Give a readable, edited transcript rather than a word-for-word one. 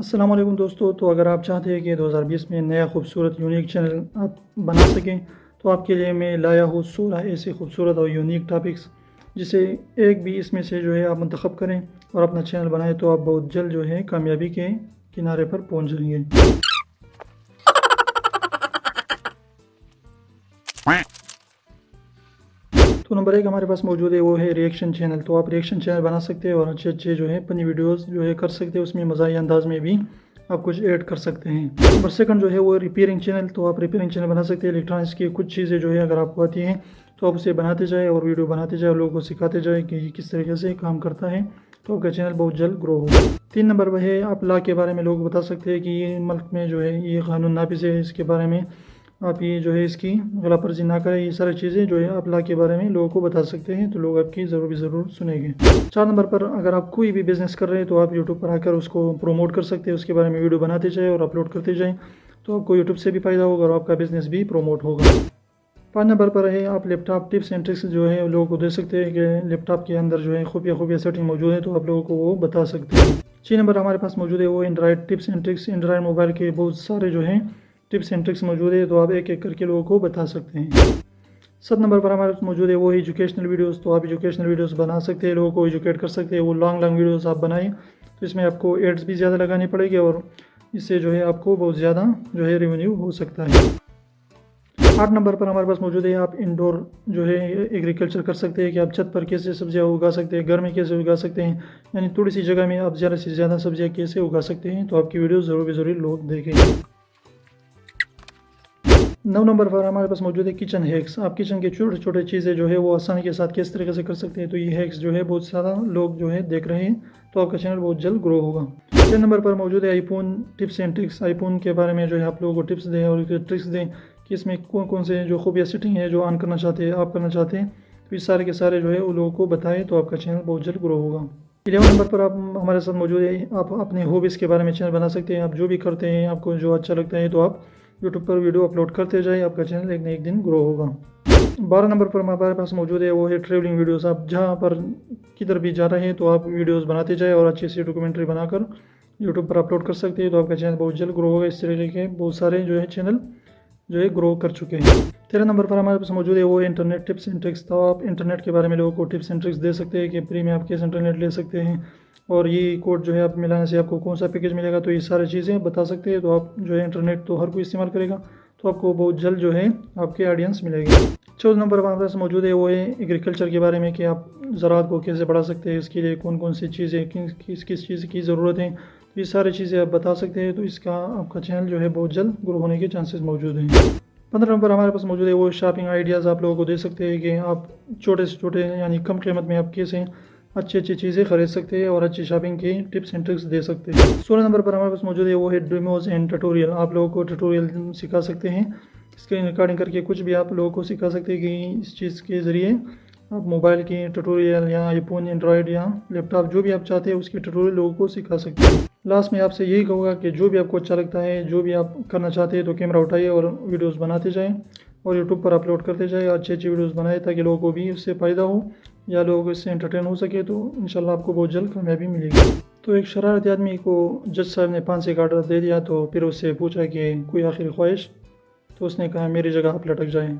अस्सलाम वालेकुम दोस्तों। तो अगर आप चाहते हैं कि 2020 में नया खूबसूरत यूनिक चैनल आप बना सकें तो आपके लिए मैं लाया हूँ 16 ऐसे खूबसूरत और यूनिक टॉपिक्स जिसे एक भी इसमें से जो है आप मंतखब करें और अपना चैनल बनाएं तो आप बहुत जल्द जो है कामयाबी के किनारे पर पहुँच जाएंगे। तो नंबर एक हमारे पास मौजूद है वो है रिएक्शन चैनल। तो आप रिएक्शन चैनल बना सकते हैं और अच्छे अच्छे जो है फनी वीडियोस जो है कर सकते हैं, उसमें मज़ाही अंदाज में भी आप कुछ ऐड कर सकते हैं। नंबर सेकंड जो है वो रिपेयरिंग चैनल। तो आप रिपेयरिंग चैनल बना सकते हैं। इलेक्ट्रॉनिक्स की कुछ चीज़ें जो है अगर आपको आती हैं तो आप उसे बनाते जाए और वीडियो बनाते जाए और लोगों को सिखाते जाए कि ये किस तरीके से काम करता है, तो आपका चैनल बहुत जल्द ग्रो होगा। 3 नंबर पर है आप लॉ के बारे में लोग बता सकते हैं कि ये मुल्क में जो है ये कानून नाफिज है, इसके बारे में आप ये जो है इसकी गलाफर्जी ना करें। ये सारी चीज़ें जो है आप लॉ के बारे में लोगों को बता सकते हैं तो लोग आपकी ज़रूर सुनेंगे। 4 नंबर पर अगर आप कोई भी बिज़नेस कर रहे हैं तो आप यूट्यूब पर आकर उसको प्रमोट कर सकते हैं, उसके बारे में वीडियो बनाते जाए और अपलोड करते जाएँ तो आपको यूट्यूब से भी फ़ायदा होगा और आपका बिज़नेस भी प्रमोट होगा। 5 नंबर पर है आप लैपटॉप टिप्स एंड ट्रिक्स जो है लोगों को दे सकते हैं कि लैपटॉप के अंदर जो है खुफिया सेटिंग मौजूद है तो आप लोगों को वो बता सकते हैं। 6 नंबर हमारे पास मौजूद है वो Android tips and tricks. Android mobile के बहुत सारे जो हैं टिप्स एंड ट्रिक्स मौजूद है तो आप एक एक करके लोगों को बता सकते हैं। 7 नंबर पर हमारे पास मौजूद है वो एजुकेशनल वीडियोस। तो आप एजुकेशनल वीडियोस बना सकते हैं, लोगों को एजुकेट कर सकते हैं। वो लॉन्ग वीडियोस आप बनाएं तो इसमें आपको एड्स भी ज़्यादा लगानी पड़ेगी और इससे जो है आपको बहुत ज़्यादा जो है रेवेन्यू हो सकता है। 8 नंबर पर हमारे पास मौजूद है आप इंडोर जो है एग्रीकल्चर कर सकते हैं कि आप छत पर कैसे सब्जियां उगा सकते हैं, घर में कैसे उगा सकते हैं, यानी थोड़ी सी जगह में आप ज़्यादा से ज़्यादा सब्जियां कैसे उगा सकते हैं। तो आपकी वीडियो ज़रूर लोग देखेंगे। 9 नंबर पर हमारे पास मौजूद है किचन हैक्स। आप किचन के छोटे छोटे चीज़ें जो है वो आसानी के साथ किस तरीके से कर सकते हैं तो ये हैक्स जो है बहुत सारा लोग जो है देख रहे हैं तो आपका चैनल बहुत जल्द ग्रो होगा। 10 नंबर पर मौजूद है iPhone tips and tricks. IPhone के बारे में जो है आप लोगों को टिप्स दें और ट्रिक्स दें कि इसमें कौन कौन से जो खूबिया सेटिंग है जो ऑन करना चाहते हैं आप करना चाहते हैं तो इस सारे के सारे जो है वो लोगों को बताएं तो आपका चैनल बहुत जल्द ग्रो होगा। 11 नंबर पर आप हमारे साथ मौजूद है आप अपने हॉबीज़ के बारे में चैनल बना सकते हैं। आप जो भी करते हैं आपको जो अच्छा लगता है तो आप यूट्यूब पर वीडियो अपलोड करते जाए, आपका चैनल एक न एक दिन ग्रो होगा। 12 नंबर पर हमारे पास मौजूद है वो है ट्रैवलिंग वीडियोस। आप जहाँ पर किधर भी जा रहे हैं तो आप वीडियोस बनाते जाए और अच्छी सी डॉक्यूमेंट्री बनाकर यूट्यूब पर अपलोड कर सकते हैं तो आपका चैनल बहुत जल्द ग्रो होगा। इस तरीके के बहुत सारे जो है चैनल जो है ग्रो कर चुके हैं। 13 नंबर पर हमारे पास मौजूद है वो इंटरनेट टिप्स एंड ट्रिक्स। तो आप इंटरनेट के बारे में लोगों को टिप्स एंड ट्रिक्स दे सकते हैं कि फ्री में आप कैसे इंटरनेट ले सकते हैं और ये कोड जो है आप मिलाने से आपको कौन सा पैकेज मिलेगा, तो ये सारी चीज़ें बता सकते हैं। तो आप जो है इंटरनेट तो हर कोई इस्तेमाल करेगा तो आपको बहुत जल्द जो है आपके ऑडियंस मिलेगी। 14 नंबर पर हमारे पास मौजूद है वो है एग्रीकल्चर के बारे में कि आप ज़राअत को कैसे बढ़ा सकते हैं, इसके लिए कौन कौन सी चीज़ें किस चीज़ की ज़रूरत है, तो ये सारी चीज़ें आप बता सकते हैं तो इसका आपका चैनल जो है बहुत जल्द ग्रो होने के चांसेस मौजूद हैं। 15 नंबर हमारे पास मौजूद है वो शॉपिंग आइडियाज़। आप लोगों को दे सकते हैं कि आप छोटे से छोटे यानी कम कीमत में आप कैसे अच्छी चीज़ें खरीद सकते हैं और अच्छी शॉपिंग की टिप्स एंड ट्रिक्स दे सकते हैं। 16 नंबर पर हमारे पास मौजूद है वो है डेमोज एंड ट्यूटोरियल। आप लोगों को ट्यूटोरियल सिखा सकते हैं, स्क्रीन रिकॉर्डिंग करके कुछ भी आप लोगों को सिखा सकते हैं कि इस चीज़ के ज़रिए आप मोबाइल की ट्यूटोरियल या आईफोन एंड्रॉयड या लैपटॉप जो भी आप चाहते हैं उसकी ट्यूटोरियल लोगों को सिखा सकते हैं। लास्ट में आपसे यही कहूँगा कि जो भी आपको अच्छा लगता है, जो भी आप करना चाहते हैं तो कैमरा उठाइए और वीडियोज़ बनाते जाएँ और यूट्यूब पर अपलोड करते जाए। अच्छी वीडियोस बनाए ताकि लोगों को भी उससे फ़ायदा हो या लोग इससे एंटरटेन हो सके तो इंशाल्लाह आपको बहुत जल्द कामयाबी मिलेगी। तो एक शरारती आदमी को जज साहब ने फांसी का ऑर्डर दे दिया तो फिर उससे पूछा कि कोई आखिरी ख्वाहिश, तो उसने कहा मेरी जगह आप लटक जाएँ।